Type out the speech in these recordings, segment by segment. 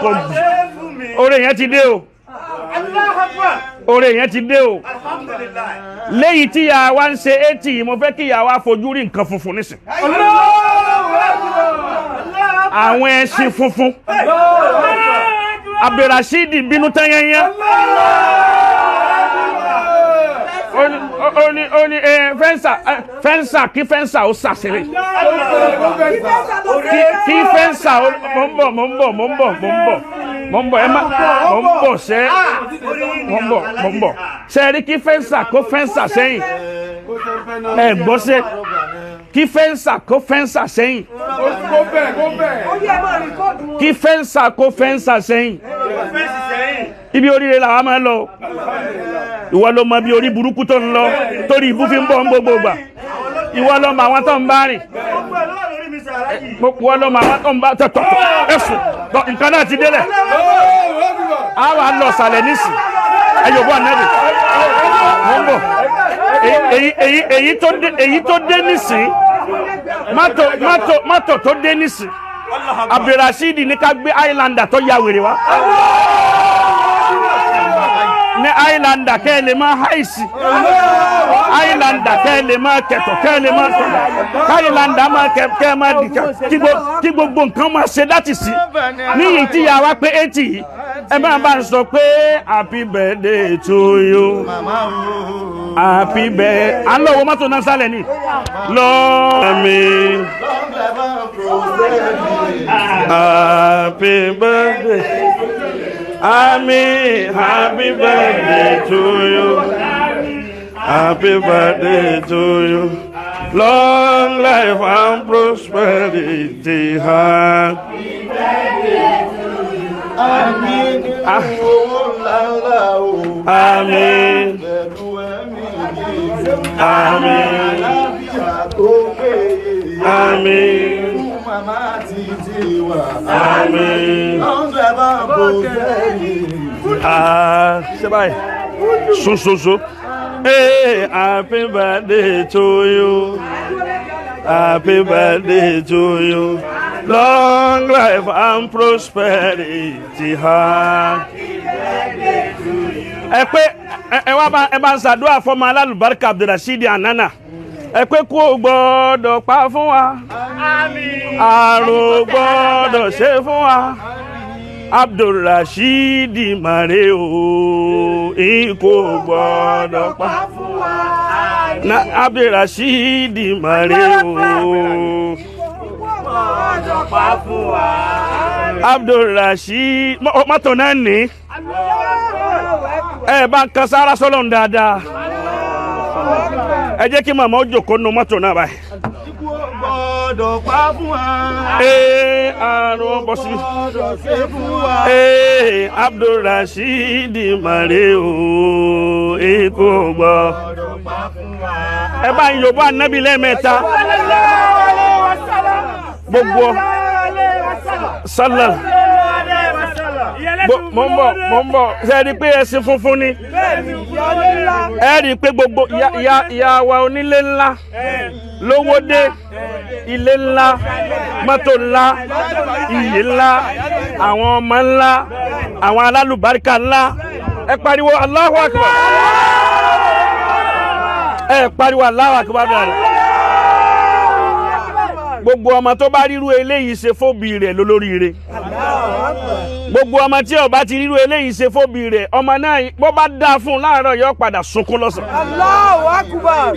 kò oore yẹn ti dé o oore yẹn ti dé o lẹ́yìn tí ìyá wa ń ṣe 80 mo fẹ́ kí ìyá wa fojú rí nǹkan funfun nísìn àwọn ẹṣin funfun Abdulrasheed bínú tán yẹnyẹn oni fẹ́ǹsà kí fẹ́ǹsà ó sàṣẹrẹ kí fẹ́ǹsà mo ń bọ̀ sẹ́ẹ̀rí kí fẹ́ǹsà kó fẹ́ǹsà sẹ́yìn ẹ̀ gbọ́ sẹ́ kí fẹ́ǹsà kó fẹ́ǹsà sẹ́yìn kí fẹ́ǹsà kó fẹ́ǹsà sẹ́yìn ibi oríire làwọn máa ń lọ ìwọ ló mọ bí orí burúkú tó ń lọ torí ibú fi ń bọ̀ ń gbogbo gbà ìwọ ló mọ àwọn tó ń bá rìn ìwọ ló mọ àwọn tó ń bá tọ̀tọ̀ ẹ̀sùn nǹkan náà ti délẹ̀ a wà lọ sàlẹ̀ nísì ẹ̀yọ̀bọ̀ ànábì mo ń bọ̀ èyí tó dé nísì mọ́tò tó dé nísì Abdulrasheed ní ká gbé Highlander tó ya wèrè wá ní Highlander kẹ́ lè máa háìsì Highlander kẹ́ lè máa kẹ̀tọ̀ kẹ́ lè máa tọ̀ Highlander máa kẹ́ máa dìkà kí gbogbo nǹkan máa ṣe láti sí níyìí tí ìyá wa pé 80 yìí ẹ máa bá ń sọ pé happy birthday to you happy birthday à ń lọ owó mọ́tò náà sálẹ̀ ní lọ́ọ̀mí happy birthday. Happy birthday to you. Happy birthday to you. Long life and prosperity. Happy birthday to you. Amen. Amen. Amen. Amen. Say bye. So. Hey, happy birthday to you. Happy birthday to you. Long life and prosperity. Happy birthday to you. Ẹ bá ń ṣàdúrà fún ọmọ alálùbáríkà Abdulrasheed Anana. Ẹ pé kú ò gbọ́dọ̀ pa fún wa. Àmín. Àrùn gbọ́dọ̀ ṣe fún wa. Abdulrasheed mare o, ikú ò gbọ́dọ̀ pa fún wa. Na Abdulrasheed mare o, gbọ́dọ̀ pa fún wa. Abdulrasheed mọ́tò náà ní. Ẹ bá ń kan sára sọ́lọ́n dáadáa. Ẹ jẹ́ kí màmá ó jókòó nínú mọ́tò náà báyìí. Ikú gbọ́dọ̀ pa fún wa. Àrùn bọ́ sí. Gbọ́dọ̀ ṣe fún wa. Abdulrasheed mare o, ikú gbọ́dọ̀ pa fún wa. Ẹ bá ń yòbó ànábì lẹ́ẹ̀mẹ́ta. Gbogbo sálà. Mo ń bọ̀ ṣe rí pé ẹṣin funfun ni ẹ rí pé gbogbo ìyá wa onílé ńlá lówó dé ilé ńlá mọ́tò ńlá iyì ńlá àwọn ọmọ ńlá àwọn alálùbáríkà ńlá ẹ pariwo Allahu Akbar ẹ pariwo Allahu Akbar gbogbo ọmọ tó bá ríru eléyìí ṣe fóbi rẹ̀ lólóríire gbogbo ọmọ tí ó bá ti ríru eléyìí ṣe fóbi rẹ̀ ọmọ náà bó bá dá fún láàárọ̀ yóò padà sunkún lọ́sàn. Allahu Akbar.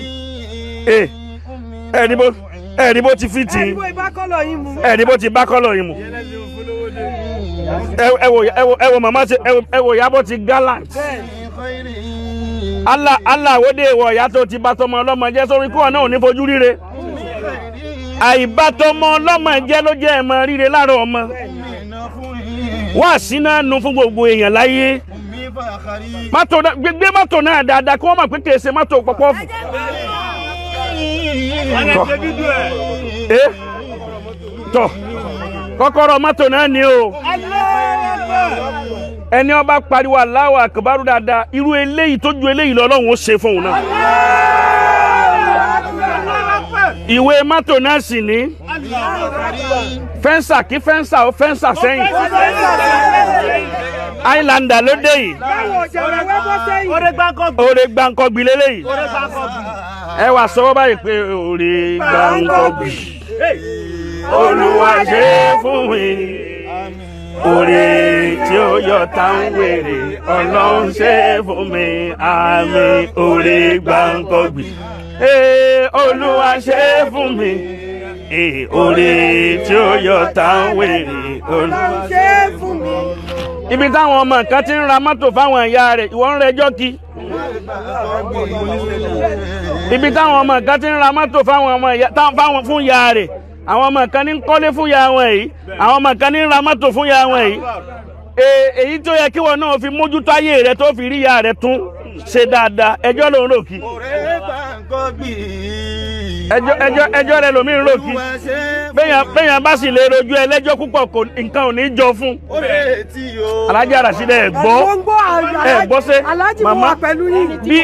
Ẹ̀rí bó ti fi tì í ẹ̀rí bó ti bá kọ́lọ̀ yìí mu ẹ wo màmá ẹ wo ìyá bó ti gallant Allah wo dé ìwọ ìyá tó ti bá tọmọ ọlọ́mọ jẹ́ sórí kúrò náà ò ní fojú ríre àìbátọmọ ọlọ́mọ jẹ́ ló jẹ́ ẹ̀mọ ríre láàárọ̀ ọmọ wá sí náà nu fún gbogbo èèyàn láyé gbé mọ́tò náà dáadáa kí wọ́n mọ̀ pé kìí ṣe mọ́tò pọ̀pọ̀ fún. Tọ́ kọ́kọ́rọ́ mọ́tò náà ni o ẹni ó bá pariwo Allahu Akbar dáadáa irú eléyìí tó ju eléyìí lọ Ọlọ́run ó ṣe fún òun náà. Ìwé mọ́tò náà sì ní fẹ́ǹsà kí fẹ́ǹsà ó fẹ́ǹsà sẹ́yìn Highlander ló dé yìí. Oore gbàǹkọ̀gbì lélẹ́yìí. Ẹ wá sọ báyìí pé oore gbàǹkọ̀gbì. Olúwa ṣe fún mi. Oore tí ó yọ táwọn wèrè Ọlọ́run ṣe fún mi. Àmín. Oore gbàǹkọ̀gbì. Olúwa ṣe fún mi. Oore tí ó yọ táwọn wèrè Ọlọ́run ṣe fún mi. Ibi táwọn ọmọ kan ti ń ra mọ́tò fáwọn ìyá rẹ̀ ìwọ ń rẹjọ́ kí. Ibi táwọn ọmọ kan ti ń ra mọ́tò fáwọn fún ìyá rẹ̀ àwọn ọmọ kan ní kọ́lé fún ìyá wọn yìí àwọn ọmọ kan ní ra mọ́tò fún ìyá wọn yìí. Èyí tó yẹ kí wọn náà fi mójútó ayé rẹ̀ tó fi rí ìyá rẹ̀ tún ṣe dáadáa ẹjọ́ ló ń rò kí. ẹjọ́ rẹ̀ lómi ń rò kí. Béèyàn bá sì lè rojú ẹlẹ́jọ́ púpọ̀ nǹkan ò ní jọ fún. Alhaji Rasheed ẹ gbọ́ ṣe mama bí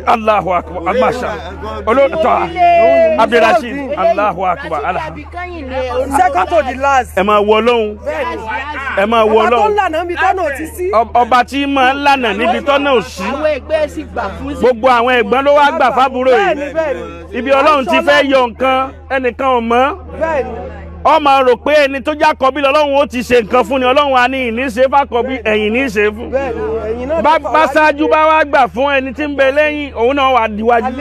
Allahu Akbar masha olóòtọ́ Alhaji Rasheed Allahu Akbar second to the last. ẹ máa wọ Ọlọ́run ẹ máa wọ Ọlọ́run ọba tí máa ń lànà níbi tọ́nà ò sí gbogbo àwọn ẹ̀gbọ́n ló wá gbà fábúrò yìí ibi Ọlọ́run ti fẹ́ yọ nǹkan ẹnìkan ò mọ̀ ọ máa rò pé ẹni tó já kọbí Ọlọ́run ó ti ṣe nǹkan fún ni Ọlọ́run á ní ìní ṣe fákọbí ẹ̀yìn ní ṣe fún bá ṣáájú bá wá gbà fún ẹni tí ń bẹ lẹ́yìn òun náà wà díwájú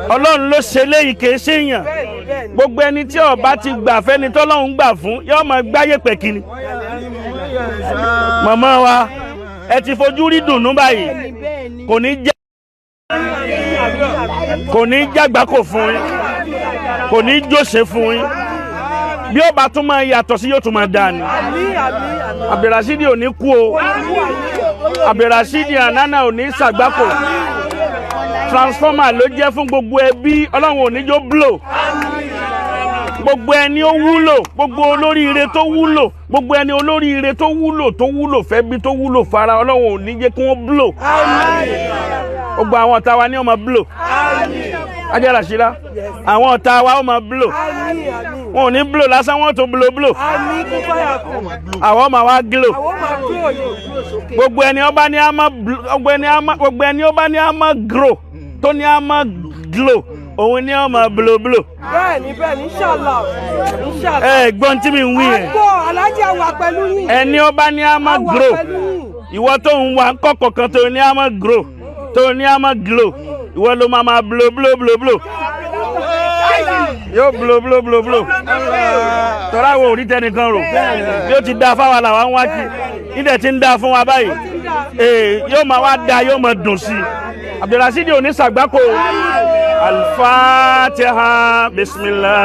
Ọlọ́run ló ṣe léyìí kìí ṣe èèyàn gbogbo ẹni tí ó bá ti gbà fẹ́ni tọ́lọ́run gbà fún yóò máa gbáyé pẹ̀kìnì màmá wa ẹ ti fojú rí dùnnú báyìí kò ní jágbákò fún yín kò ní jóṣe fún yín bí ó bá tún máa yàtọ̀ sí yóò tún máa dáa ni Alhaji Rasheed ò ní kú o Alhaji Rasheed ànánà ò ní ṣàgbákò transformer ló jẹ́ fún gbogbo ẹbí Ọlọ́run ò ní jó blow gbogbo ẹni ó wúlò gbogbo olóríire tó wúlò gbogbo ẹni olóríire tó wúlò fẹ́ bí tó wúlò fara Ọlọ́run ò ní jẹ́ kí wọ́n blow gbogbo àwọn ọ̀tá wa ní ó máa blow Alhaji Rasheed àwọn ọ̀tá wa ó máa blow wọn ò ní blow lásán wọn tó blow àwọn máa wá glow gbogbo ẹni ó bá ní á máa grow tó ní á máa glow òun ni ó máa blow. Bẹ́ẹ̀ni inshallah. Gbọ́n tí mi ń wí yẹn. Alhaji wà pẹ̀lú yín. Ẹni ó bá ní á máa grow ìwọ tó ń wà kọ́kọ́ kan tó ní á máa grow tó ní á máa glow ìwọ ló máa blow yóò blow tọ́lá wo orí tẹnìkan rò bí ó ti dá fáwọn làwọn ń wá kí nídẹ̀ tí ń dá fún wa báyìí yóò máa wá dá yóò máa dùn sí Alhaji Rasheed ò ní ṣàgbákò Al-Fatiha bismillah.